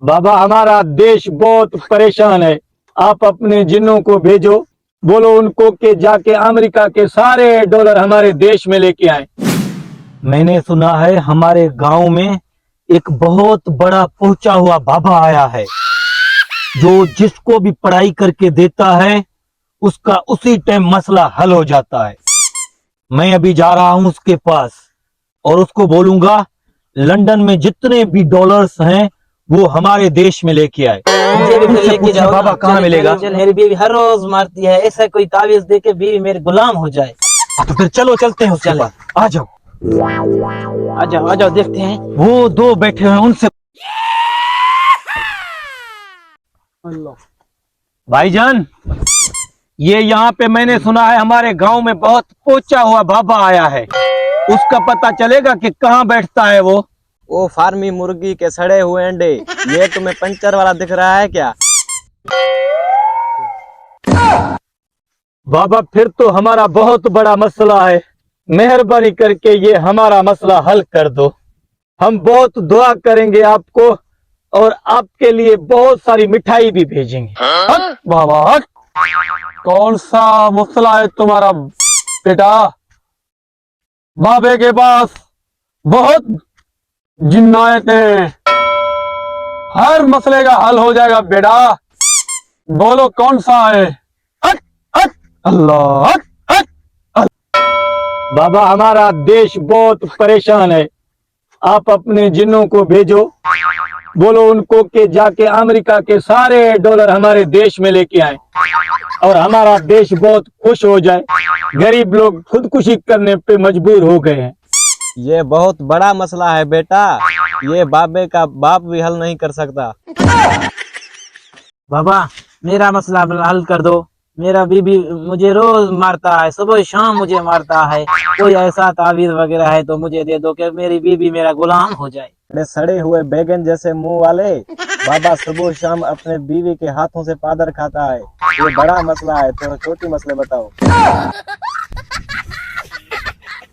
बाबा हमारा देश बहुत परेशान है, आप अपने जिन्नों को भेजो, बोलो उनको कि जाके अमेरिका के सारे डॉलर हमारे देश में लेके आए। मैंने सुना है हमारे गांव में एक बहुत बड़ा पहुंचा हुआ बाबा आया है, जो जिसको भी पढ़ाई करके देता है उसका उसी टाइम मसला हल हो जाता है। मैं अभी जा रहा हूं उसके पास और उसको बोलूंगा लंदन में जितने भी डॉलर्स हैं वो हमारे देश में लेके आए। मुझे भी फिर लेके जाओ बाबा ना। कहाँ मिलेगा? मेरी बीवी हर रोज मारती है, ऐसा कोई तावीज दे के बीवी मेरे गुलाम हो जाए। तो फिर चलो चलते हैं उसके पास। आ जाओ आ जाओ देखते हैं। वो दो बैठे हैं उनसे। भाईजान, ये यहाँ पे मैंने सुना है हमारे गांव में बहुत पहुंचा हुआ बाबा आया है, उसका पता चलेगा कि कहाँ बैठता है वो? वो फार्मी मुर्गी के सड़े हुए अंडे, ये तुम्हें पंचर वाला दिख रहा है क्या? बाबा फिर तो हमारा बहुत बड़ा मसला है, मेहरबानी करके ये हमारा मसला हल कर दो। हम बहुत दुआ करेंगे आपको और आपके लिए बहुत सारी मिठाई भी भेजेंगे। हट बाबा हट। कौन सा मसला है तुम्हारा बेटा? बाबे के पास बहुत जिन्नायत हैं, हर मसले का हल हो जाएगा बेटा। बोलो कौन सा है? हट हट अल्लाह हट हट अल्लाह। बाबा हमारा देश बहुत परेशान है, आप अपने जिन्नों को भेजो, बोलो उनको कि जाके अमेरिका के सारे डॉलर हमारे देश में लेके आए और हमारा देश बहुत खुश हो जाए। गरीब लोग खुदकुशी करने पे मजबूर हो गए हैं। ये बहुत बड़ा मसला है बेटा, ये बाबे का बाप भी हल नहीं कर सकता। बाबा मेरा मसला हल कर दो। मेरा बीबी मुझे रोज मारता है, सुबह शाम मुझे मारता है। कोई ऐसा तावीज वगैरह है तो मुझे दे दो कि मेरी बीबी मेरा गुलाम हो जाए। बड़े सड़े हुए बैगन जैसे मुंह वाले बाबा सुबह शाम अपने बीवी के हाथों से पादर खाता है। ये बड़ा मसला है, थोड़ा छोटी मसले बताओ।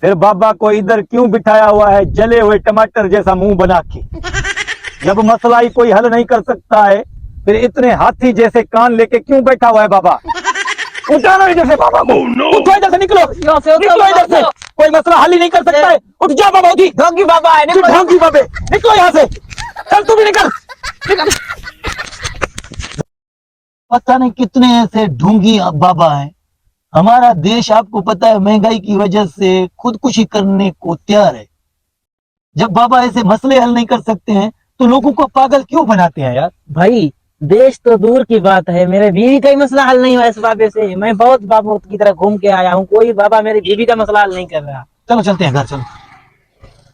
फिर बाबा को इधर क्यों बिठाया हुआ है जले हुए टमाटर जैसा मुंह बना के? जब मसला ही कोई हल नहीं कर सकता है फिर इतने हाथी जैसे कान लेके क्यों बैठा हुआ है बाबा? उठाना इधर से बाबा को। उठो इधर से, निकलो निकलो इधर से, कोई मसला हल ही नहीं कर सकता है। उठ जा बाबा, उठी ढोंगी बाबा है, तू ढोंगी बाबे, निकलो यहाँ से, चल तू भी निकल। पता नहीं कितने ऐसे ढोंगी बाबा हैं। हमारा देश आपको पता है महंगाई की वजह से खुदकुशी करने को तैयार है। जब बाबा ऐसे मसले हल नहीं कर सकते हैं तो लोगों को पागल क्यों बनाते हैं यार? भाई देश तो दूर की बात है, मेरे बीवी का ही मसला हल नहीं हुआ इस बाबे से। मैं बहुत बाबों की तरह घूम के आया हूँ, कोई बाबा मेरी बीवी का मसला हल नहीं कर रहा। चलो चलते हैं घर, चलो।